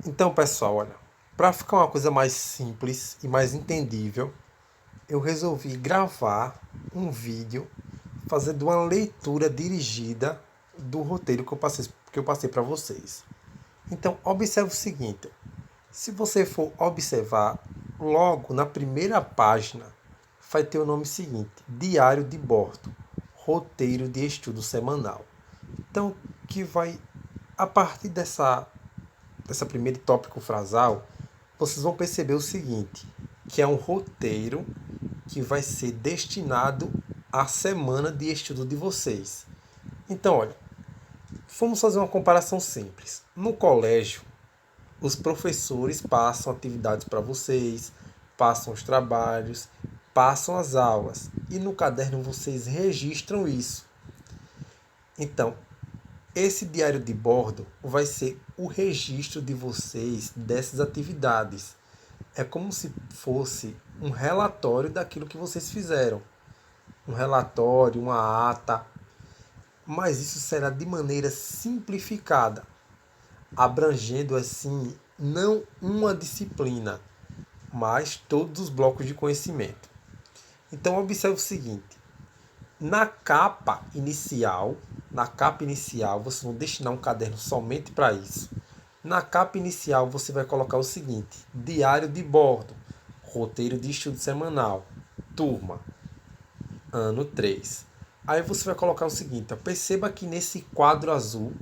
Então, pessoal, olha, para ficar uma coisa mais simples e mais entendível, eu resolvi gravar um vídeo fazendo uma leitura dirigida do roteiro que eu passei para vocês. Então, observe o seguinte: se você for observar, logo na primeira página vai ter o nome seguinte: Diário de Bordo, roteiro de estudo semanal. Então, que vai a partir dessa primeiro tópico frasal, vocês vão perceber o seguinte, que é um roteiro que vai ser destinado à semana de estudo de vocês. Então, olha, vamos fazer uma comparação simples. No colégio, os professores passam atividades para vocês, passam os trabalhos, passam as aulas e no caderno vocês registram isso. Então, esse diário de bordo vai ser o registro de vocês dessas atividades. É como se fosse um relatório daquilo que vocês fizeram. Um relatório, uma ata, mas isso será de maneira simplificada, abrangendo assim não uma disciplina, mas todos os blocos de conhecimento. Então observe o seguinte: na capa inicial, vocês vão destinar um caderno somente para isso. Na capa inicial, você vai colocar o seguinte: Diário de bordo, roteiro de estudo semanal, turma, ano 3. Aí você vai colocar o seguinte: perceba que nesse quadro azul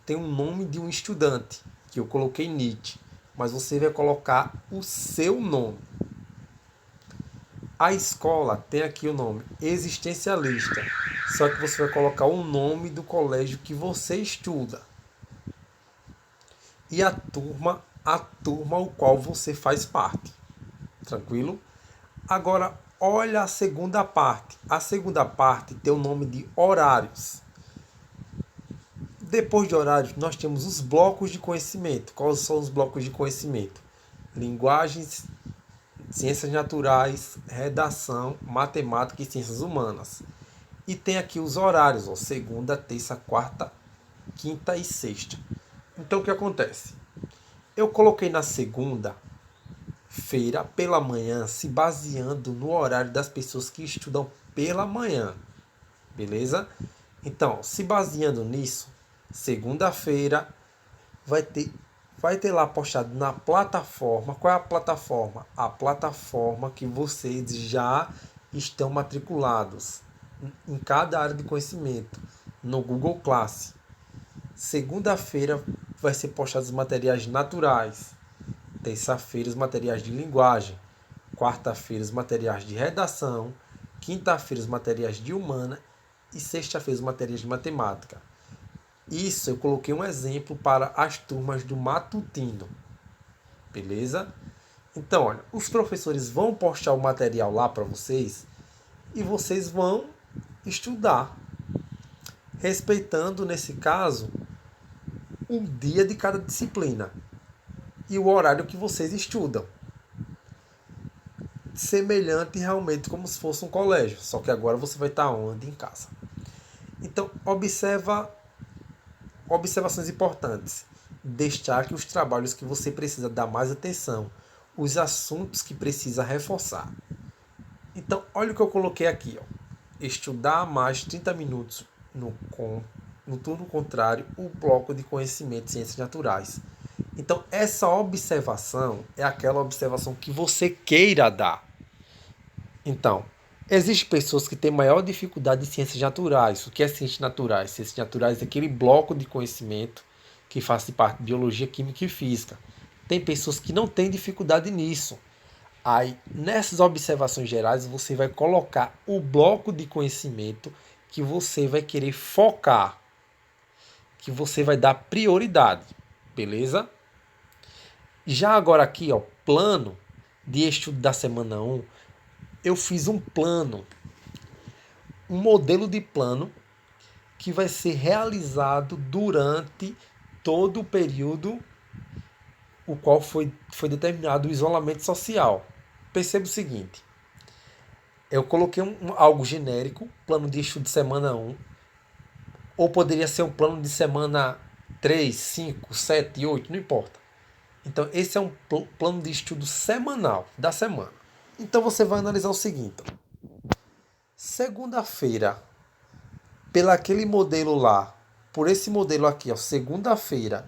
tem o nome de um estudante, que eu coloquei Nietzsche, mas você vai colocar o seu nome. A escola tem aqui o nome existencialista, só que você vai colocar o nome do colégio que você estuda. E a turma ao qual você faz parte. Tranquilo? Agora, olha a segunda parte. A segunda parte tem o nome de horários. Depois de horários, nós temos os blocos de conhecimento. Quais são os blocos de conhecimento? Linguagens, ciências naturais, redação, matemática e ciências humanas. E tem aqui os horários, ó, segunda, terça, quarta, quinta e sexta. Então o que acontece? Eu coloquei na segunda-feira pela manhã, se baseando no horário das pessoas que estudam pela manhã. Beleza? Então, se baseando nisso, segunda-feira vai ter vai ter lá postado na plataforma. Qual é a plataforma? A plataforma que vocês já estão matriculados em cada área de conhecimento no Google Class. Segunda-feira vai ser postado os materiais naturais. Terça-feira os materiais de linguagem. Quarta-feira os materiais de redação. Quinta-feira os materiais de humana e sexta-feira os materiais de matemática. Isso eu coloquei um exemplo para as turmas do matutino. Beleza? Então, olha, os professores vão postar o material lá para vocês e vocês vão estudar, respeitando, nesse caso, o dia de cada disciplina e o horário que vocês estudam. Semelhante realmente como se fosse um colégio, só que agora você vai estar onde? Em casa. Então, observações importantes. Destaque os trabalhos que você precisa dar mais atenção, os assuntos que precisa reforçar. Então, olha o que eu coloquei aqui. Ó. Estudar mais 30 minutos no turno contrário, o bloco de conhecimento de ciências naturais. Então, essa observação é aquela observação que você queira dar. Então, existem pessoas que têm maior dificuldade em ciências naturais. O que é ciências naturais? Ciências naturais é aquele bloco de conhecimento que faz parte de biologia, química e física. Tem pessoas que não têm dificuldade nisso. Aí, nessas observações gerais, você vai colocar o bloco de conhecimento que você vai querer focar, que você vai dar prioridade. Beleza? Já agora aqui, ó, plano de estudo da semana 1, eu fiz um plano, um modelo de plano que vai ser realizado durante todo o período o qual foi determinado o isolamento social. Perceba o seguinte, eu coloquei algo genérico, plano de estudo de semana 1, ou poderia ser um plano de semana 3, 5, 7, 8, não importa. Então, esse é um plano de estudo semanal da semana. Então, você vai analisar o seguinte: segunda-feira, pelo aquele modelo lá, por esse modelo aqui, ó, segunda-feira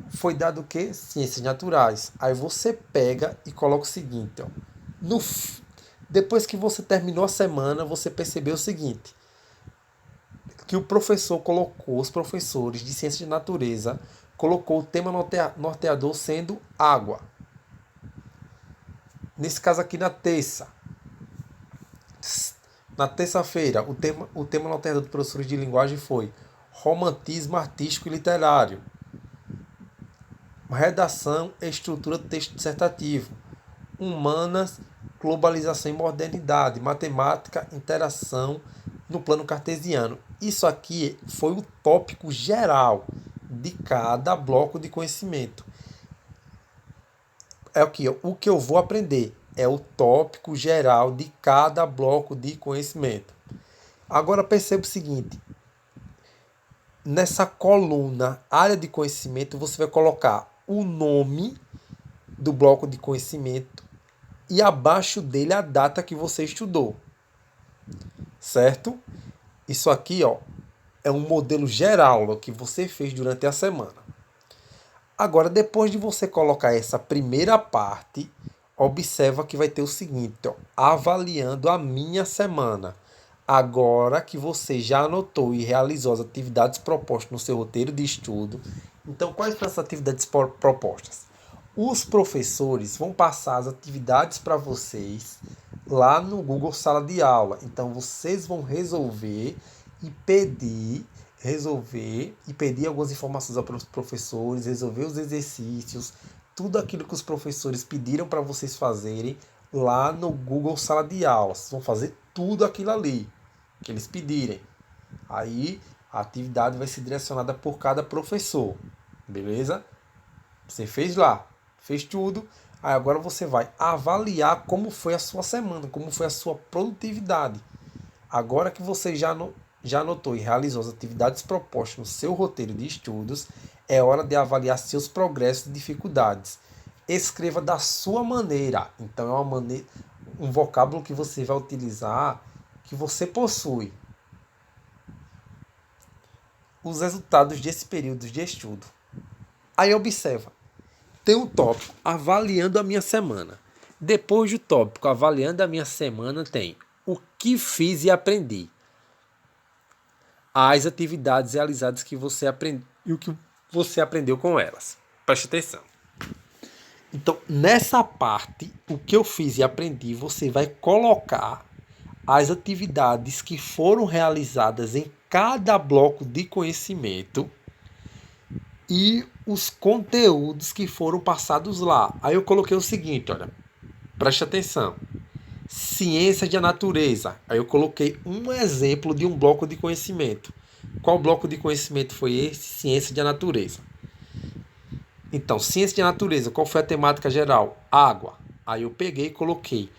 foi dado o quê? Ciências naturais. Aí você pega e coloca o seguinte, ó, no, depois que você terminou a semana, você percebeu o seguinte, que o professor colocou, os professores de ciências de natureza, colocou o tema norteador sendo água. Nesse caso aqui na terça. Na terça-feira, o tema norteador dos professores de linguagem foi romantismo artístico e literário, redação e estrutura do texto dissertativo, humanas, globalização e modernidade, matemática, interação no plano cartesiano. Isso aqui foi o tópico geral de cada bloco de conhecimento. É o que eu vou aprender. É o tópico geral de cada bloco de conhecimento. Agora perceba o seguinte: nessa coluna área de conhecimento, você vai colocar o nome do bloco de conhecimento e abaixo dele a data que você estudou. Certo? Isso aqui, ó, é um modelo geral que você fez durante a semana. Agora, depois de você colocar essa primeira parte, observa que vai ter o seguinte, ó, avaliando a minha semana. Agora que você já anotou e realizou as atividades propostas no seu roteiro de estudo, então quais são as atividades propostas? Os professores vão passar as atividades para vocês lá no Google Sala de Aula. Então vocês vão resolver e pedir algumas informações para os professores, resolver os exercícios, tudo aquilo que os professores pediram para vocês fazerem lá no Google Sala de Aula. Vocês vão fazer tudo aquilo ali que eles pedirem. Aí a atividade vai ser direcionada por cada professor. Beleza? Você fez lá, fez tudo. Aí agora você vai avaliar como foi a sua semana, como foi a sua produtividade. Agora que você já anotou e realizou as atividades propostas no seu roteiro de estudos, é hora de avaliar seus progressos e dificuldades. Escreva da sua maneira. Então é um vocábulo que você vai utilizar, que você possui. Os resultados desse período de estudo. Aí observa. Tem um tópico avaliando a minha semana. Depois do tópico avaliando a minha semana tem o que fiz e aprendi. As atividades realizadas que você aprendeu e o que você aprendeu com elas. Preste atenção. Então, nessa parte, o que eu fiz e aprendi, você vai colocar as atividades que foram realizadas em cada bloco de conhecimento e os conteúdos que foram passados lá. Aí eu coloquei o seguinte, olha, preste atenção. Ciência da natureza. Aí eu coloquei um exemplo de um bloco de conhecimento. Qual bloco de conhecimento foi esse? Ciência da natureza. Então, ciência da natureza, qual foi a temática geral? Água. Aí eu peguei e coloquei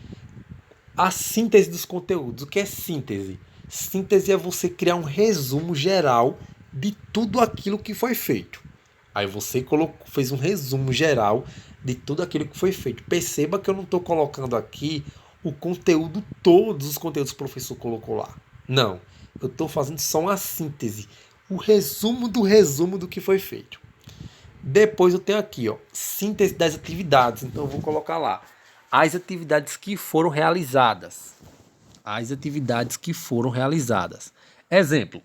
a síntese dos conteúdos. O que é síntese? Síntese é você criar um resumo geral de tudo aquilo que foi feito. Aí você fez um resumo geral de tudo aquilo que foi feito. Perceba que eu não estou colocando aqui o conteúdo, todos os conteúdos que o professor colocou lá. Não, eu estou fazendo só uma síntese, o resumo do que foi feito. Depois eu tenho aqui, ó, síntese das atividades. Então eu vou colocar lá as atividades que foram realizadas. As atividades que foram realizadas. Exemplo.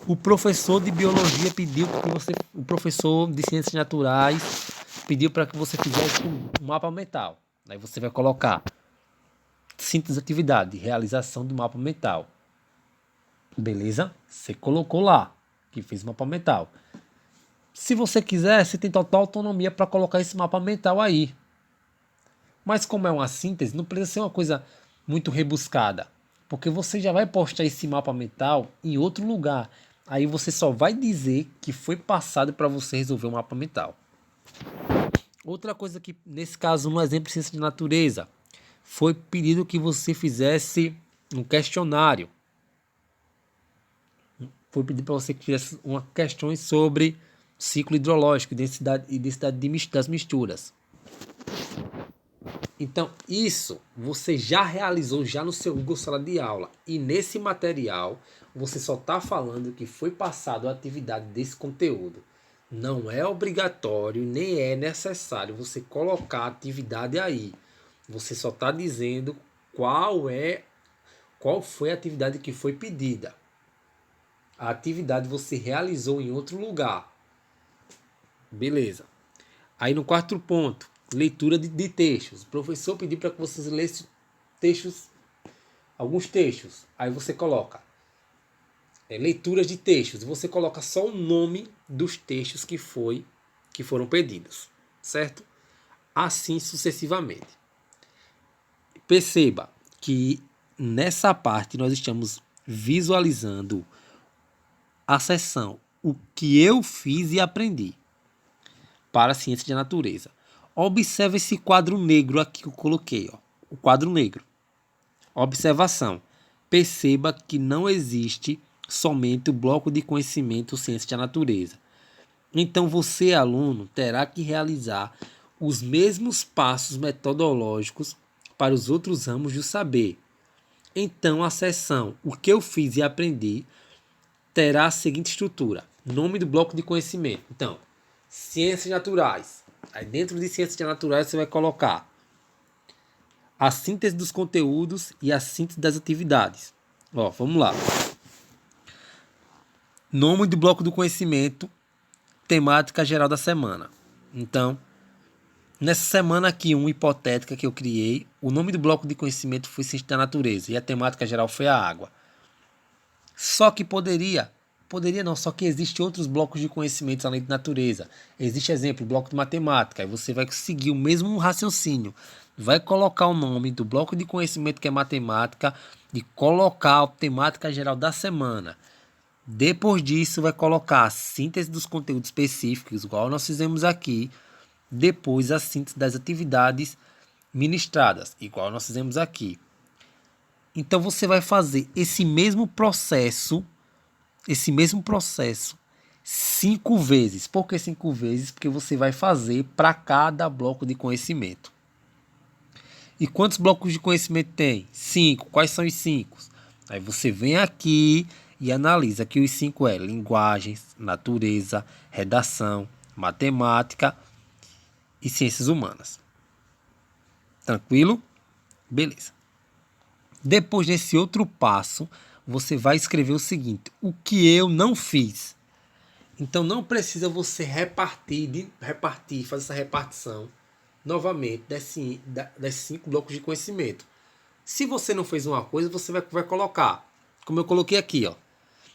O professor de biologia pediu que você, o professor de ciências naturais pediu para que você fizesse um mapa mental. Aí você vai colocar síntese de atividade, realização do mapa mental. Beleza? Você colocou lá que fez o mapa mental. Se você quiser, você tem total autonomia para colocar esse mapa mental aí. Mas como é uma síntese, não precisa ser uma coisa muito rebuscada. Porque você já vai postar esse mapa mental em outro lugar. Aí você só vai dizer que foi passado para você resolver o mapa mental. Outra coisa que, nesse caso, no exemplo de ciência de natureza, foi pedido que você fizesse um questionário. foi pedido para você que fizesse uma questões sobre ciclo hidrológico e densidade das misturas. Então, isso você já realizou já no seu Google Sala de Aula. E nesse material, você só está falando que foi passado a atividade desse conteúdo. Não é obrigatório, nem é necessário você colocar a atividade aí. Você só está dizendo qual foi a atividade que foi pedida. A atividade você realizou em outro lugar. Beleza. Aí no quarto ponto, leitura de textos. O professor pediu para que vocês lessem alguns textos. Aí você coloca leituras de textos. Você coloca só o nome dos textos que foram pedidos, certo? Assim sucessivamente. Perceba que nessa parte nós estamos visualizando a seção o que eu fiz e aprendi para a ciência de natureza. Observe esse quadro negro aqui que eu coloquei, ó, o quadro negro. Observação. Perceba que não existe somente o bloco de conhecimento ciência da natureza. Então você, aluno, terá que realizar os mesmos passos metodológicos para os outros ramos do saber. Então a seção o que eu fiz e aprendi terá a seguinte estrutura. Nome do bloco de conhecimento. Então, ciências naturais. Aí dentro de ciências naturais você vai colocar a síntese dos conteúdos e a síntese das atividades. Ó, vamos lá. Nome do bloco do conhecimento, temática geral da semana. Então, nessa semana aqui, uma hipotética que eu criei, o nome do bloco de conhecimento foi ciência da natureza e a temática geral foi a água. Só que poderia não, só que existem outros blocos de conhecimentos além de natureza. Existe, exemplo, o bloco de matemática, aí você vai seguir o mesmo raciocínio. Vai colocar o nome do bloco de conhecimento que é matemática e colocar a temática geral da semana. Depois disso, vai colocar a síntese dos conteúdos específicos, igual nós fizemos aqui. Depois, a síntese das atividades ministradas, igual nós fizemos aqui. Então, você vai fazer esse mesmo processo 5 vezes. Por que 5 vezes? Porque você vai fazer para cada bloco de conhecimento. E quantos blocos de conhecimento tem? 5. Quais são os 5? Aí você vem aqui e analisa que os 5 é linguagens, natureza, redação, matemática e ciências humanas. Tranquilo? Beleza. Depois desse outro passo, você vai escrever o seguinte: o que eu não fiz. Então não precisa você repartir, fazer essa repartição novamente das 5 blocos de conhecimento. Se você não fez uma coisa, você vai colocar, como eu coloquei aqui, ó,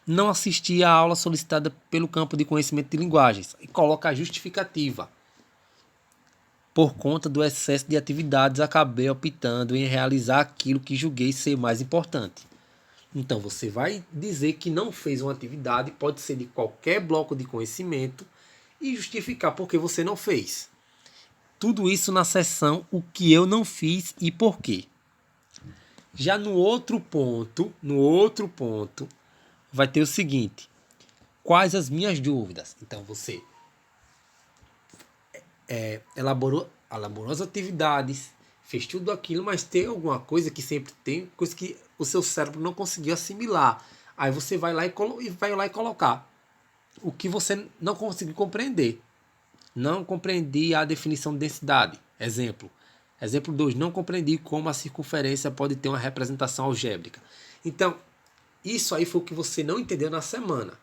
não assisti a aula solicitada pelo campo de conhecimento de linguagens, e coloca a justificativa. Por conta do excesso de atividades, acabei optando em realizar aquilo que julguei ser mais importante. Então, você vai dizer que não fez uma atividade, pode ser de qualquer bloco de conhecimento, e justificar por que você não fez. Tudo isso na seção o que eu não fiz e por quê. Já no outro ponto, vai ter o seguinte: quais as minhas dúvidas? Então, você elaborou as atividades, fez tudo aquilo, mas tem alguma coisa que sempre tem, coisa que o seu cérebro não conseguiu assimilar. Aí você vai lá e colocar o que você não conseguiu compreender. Não compreendi a definição de densidade. Exemplo 2. Não compreendi como a circunferência pode ter uma representação algébrica. Então, isso aí foi o que você não entendeu na semana.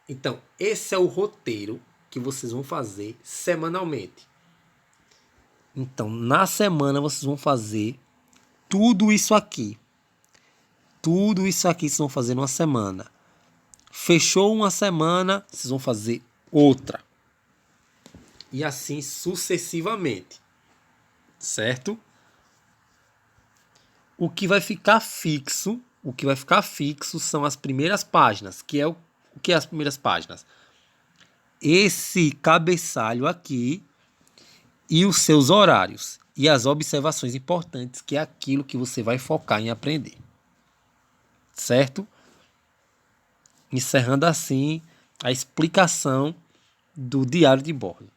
Então, esse é o roteiro que vocês vão fazer semanalmente. Então, na semana vocês vão fazer tudo isso aqui. Tudo isso aqui vocês vão fazer numa semana. Fechou uma semana, vocês vão fazer outra. E assim sucessivamente. Certo? O que vai ficar fixo são as primeiras páginas. Que é o que é as primeiras páginas? Esse cabeçalho aqui e os seus horários e as observações importantes, que é aquilo que você vai focar em aprender. Certo? encerrando assim a explicação do diário de bordo.